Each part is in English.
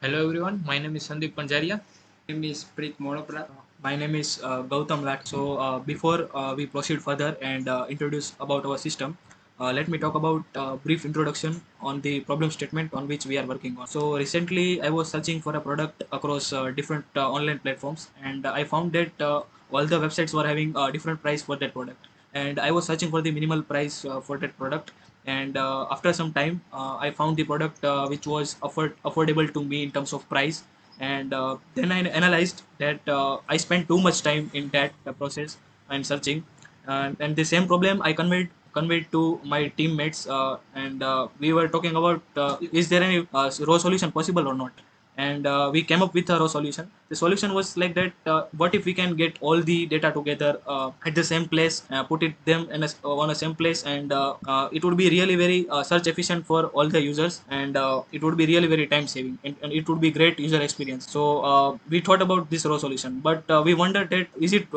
Hello everyone, my name is Sandeep Panjaria. Name is Preet Monopra. My name is Gautam Lat. Before we proceed further and introduce about our system, let me talk about brief introduction on the problem statement on which we are working on. So recently I was searching for a product across different online platforms, and I found that all the websites were having a different price for that product. And I was searching for the minimal price for that product. And after some time, I found the product which was affordable to me in terms of price. And then I analyzed that I spent too much time in that process and searching. And the same problem I conveyed to my teammates, and we were talking about is there any raw solution possible or not. And we came up with a raw solution. The solution was like that: what if we can get all the data together at the same place, put it them on a same place, and it would be really very search efficient for all the users, and it would be really very time saving, and it would be great user experience. So we thought about this raw solution, but we wondered that is it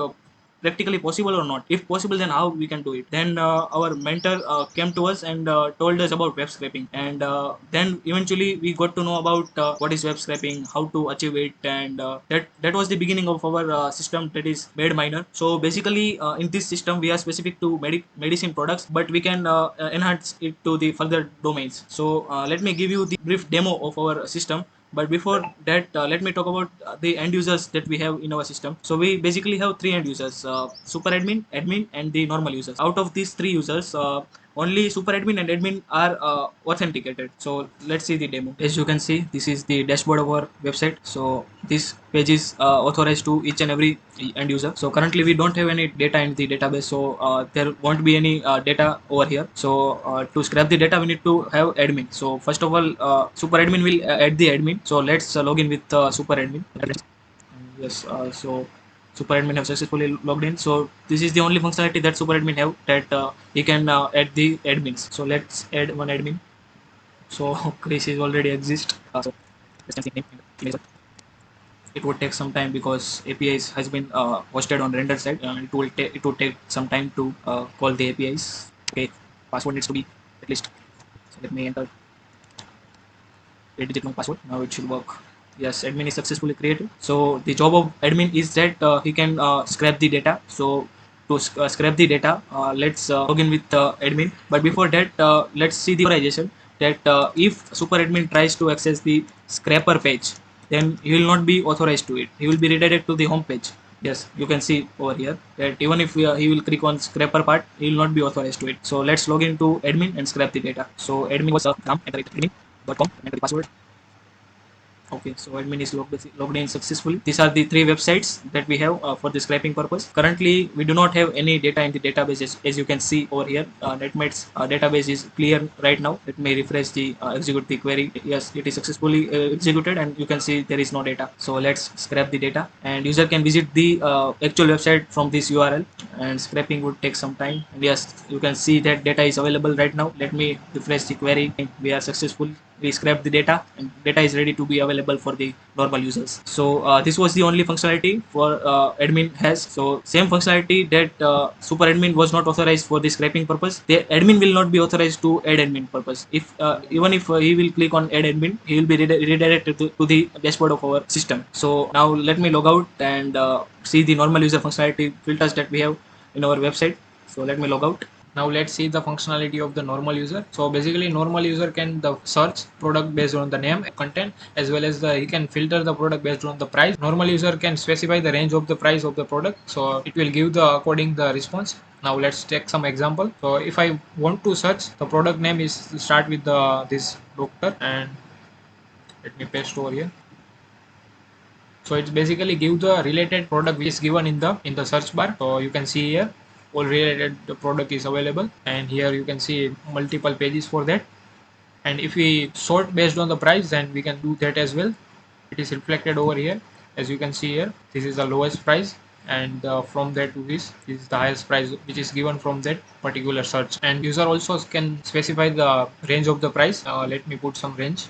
practically possible or not. If possible, then how we can do it. Then our mentor came to us and told us about web scraping. And then eventually we got to know about what is web scraping, how to achieve it. And that was the beginning of our system, that is MedMinear. So basically in this system we are specific to medicine products, but we can enhance it to the further domains. So let me give you the brief demo of our system. But before that, let me talk about the end users that we have in our system. So we basically have three end users: super admin, admin, and the normal users. Out of these three users, only super admin and admin are authenticated. So let's see the demo. As you can see, this is the dashboard of our website. So this page is authorized to each and every end user. So currently we don't have any data in the database, so there won't be any data over here. So to scrap the data, we need to have admin. So first of all, super admin will add the admin. So let's log in with super admin. Yes, so super admin have successfully logged in. So this is the only functionality that super admin have, that he can add the admins. So let's add one admin. So Chris is already exist. So let's change the name. It would take some time because APIs has been hosted on render side. It would take some time to call the APIs. Okay, password needs to be at least. So let me enter 8-digit long password. Now it should work. Yes, admin is successfully created. So the job of admin is that he can scrap the data. So to scrap the data, let's log in with admin. But before that, let's see the authorization. That if super admin tries to access the scraper page, then he will not be authorized to it. He will be redirected to the home page. Yes, you can see over here that even if he will click on scraper part, he will not be authorized to it. So let's log into admin and scrap the data. So admin was enter it admin.com, enter the password. Okay, so admin is logged in successfully. These are the three websites that we have for the scraping purpose. Currently, we do not have any data in the databases, as you can see over here. NetMed's database is clear right now. Let me refresh the execute the query. Yes, it is successfully executed, and you can see there is no data. So let's scrap the data, and user can visit the actual website from this URL. And scraping would take some time. And yes, you can see that data is available right now. Let me refresh the query. We are successful. We scrap the data, and data is ready to be available for the normal users. So this was the only functionality for admin has. So same functionality that super admin was not authorized for the scraping purpose, the admin will not be authorized to add admin purpose. If even if he will click on add admin, he will be redirected to the dashboard of our system. So now let me log out and see the normal user functionality filters that we have in our website. So let me log out. Now let's see the functionality of the normal user. So basically normal user can the search product based on the name, content, as well as he can filter the product based on the price. Normal user can specify the range of the price of the product. So it will give the according the response. Now let's take some example. So if I want to search, the product name is start with the this doctor, and let me paste over here. So it's basically give the related product which is given in the search bar. So you can see here all related the product is available, and here you can see multiple pages for that. And if we sort based on the price, then we can do that as well. It is reflected over here. As you can see here, this is the lowest price, and from that to this is the highest price which is given from that particular search. And user also can specify the range of the price. Let me put some range.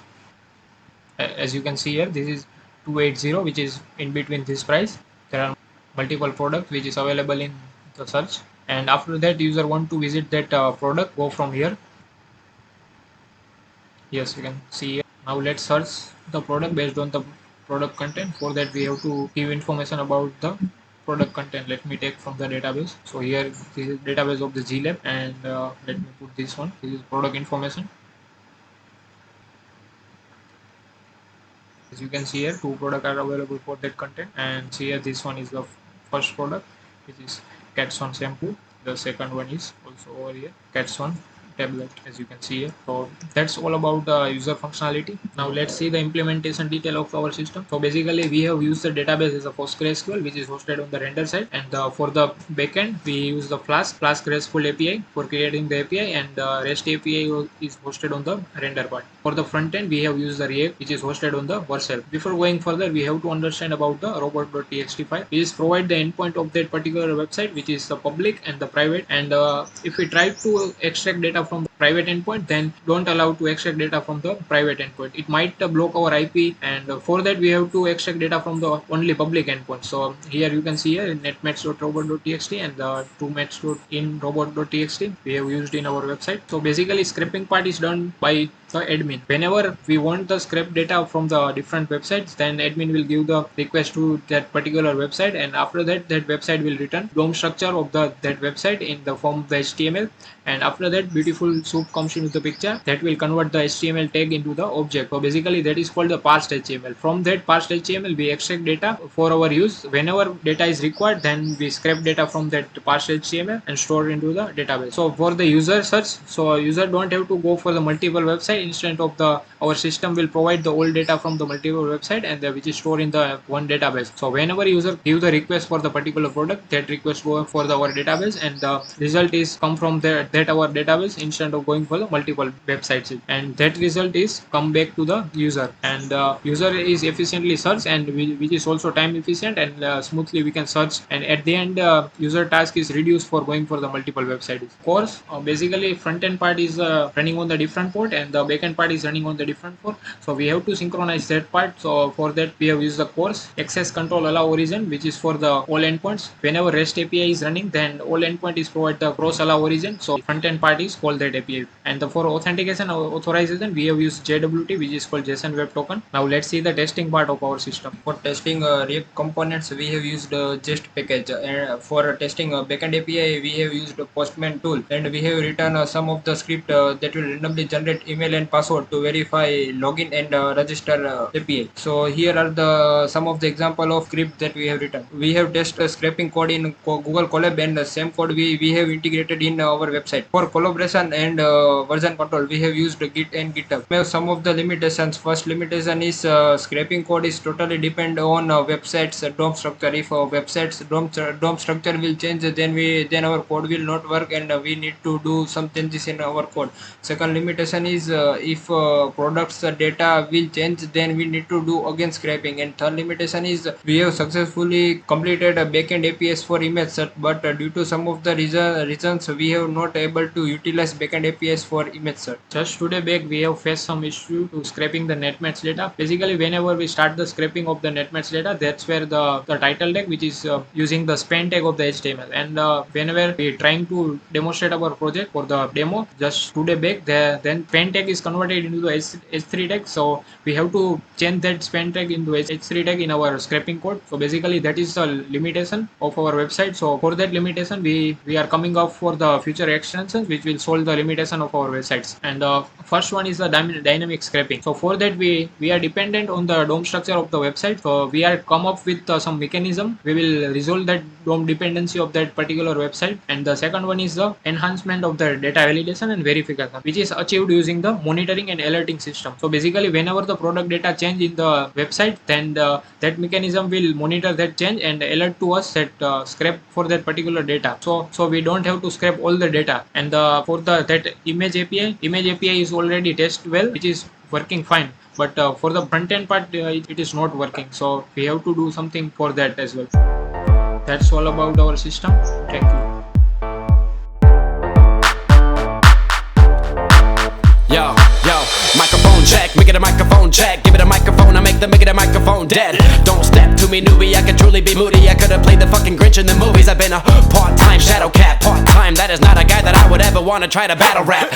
As you can see here, this is 280, which is in between this price. There are multiple products which is available in the search, and after that user want to visit that product, go from here. Yes, you can see here. Now let's search the product based on the product content. For that we have to give information about the product content. Let me take from the database. So here this is database of the GLab, and let me put this one. This is product information. As you can see here, two products are available for that content, and here this one is the first product, which is Cat's on shampoo. The second one is also over here, Cat's on tablet, as you can see here. So that's all about the user functionality. Now let's see the implementation detail of our system. So basically we have used the database as a PostgreSQL, which is hosted on the render side, and for the backend we use the Flask RESTful API for creating the API, and REST API is hosted on the render part. For the front end we have used the React, which is hosted on the Vercel. Before going further, we have to understand about the robot.txt file. It is provide the endpoint of that particular website, which is the public and the private, and if we try to extract data from the private endpoint, then don't allow to extract data from the private endpoint. It might block our IP, and for that we have to extract data from the only public endpoint. So here you can see here netmatch.robot.txt and the tomatch.in-robot.txt we have used in our website. So basically scraping part is done by the admin. Whenever we want the scrap data from the different websites, then admin will give the request to that particular website, and after that website will return DOM structure of that website in the form of the HTML, and after that beautiful soup comes into the picture that will convert the HTML tag into the object. So basically that is called the parsed HTML. From that parsed HTML we extract data for our use. Whenever data is required, then we scrape data from that parsed HTML and store into the database. So for the user search, so user don't have to go for the multiple website. Instead of our system will provide the old data from the multiple website, and which is stored in the one database. So whenever user give the request for the particular product, that request go for our database, and the result is come from that our database instead of going for the multiple websites, and that result is come back to the user, and user is efficiently searched, and which is also time efficient, and smoothly we can search, and at the end user task is reduced for going for the multiple websites. Of course basically front end part is running on the different port, and the backend part is running on the different port, so we have to synchronize that part. So for that we have used the course access control allow origin, which is for the all endpoints. Whenever REST API is running, then all endpoint is provide the cross allow origin, so front end part is called that API. And for authentication or authorization we have used JWT, which is called JSON Web Token. Now let's see the testing part of our system. For testing React components we have used jest package, and for testing backend API we have used Postman tool, and we have written some of the script that will randomly generate email and password to verify login and register API. So here are the some of the example of script that we have written. We have tested scraping code in Google Colab, and the same code we have integrated in our website. For collaboration and version control we have used Git and GitHub. We have some of the limitations. First limitation is scraping code is totally depend on websites DOM structure. If websites DOM structure will change, then our code will not work, and we need to do some changes in our code. Second limitation is if products data will change, then we need to do again scraping. And third limitation is we have successfully completed a backend APIs for image search, but due to some of the reasons we have not able to utilize backend APIs for image search. Just today back we have faced some issue to scraping the netmatch data. Basically whenever we start the scraping of the netmatch data, that's where the title tag, which is using the span tag of the HTML, and whenever we trying to demonstrate our project for the demo just today back, then span tag is converted into the h3 tag, so we have to change that span tag into h3 tag in our scraping code. So basically that is the limitation of our website. So for that limitation we are coming up for the future extensions which will solve the limitation of our websites. And first one is the dynamic scraping. So for that we are dependent on the DOM structure of the website, so we are come up with some mechanism. We will resolve that DOM dependency of that particular website. And the second one is the enhancement of the data validation and verification, which is achieved using the monitoring and alerting system. So basically whenever the product data change in the website, then that mechanism will monitor that change and alert to us that scrape for that particular data. So we don't have to scrape all the data. And for that image API is already tested well, which is working fine, but for the front end part it is not working, so we have to do something for that as well. That's all about our system. Thank you. Yo, microphone check, make it a microphone check. Give it a microphone, I make it a microphone dead. Don't step to me, newbie, I could truly be moody. I could've played the fucking Grinch in the movies. I've been a part-time shadow cat, part-time. That is not a guy that I would ever wanna try to battle rap.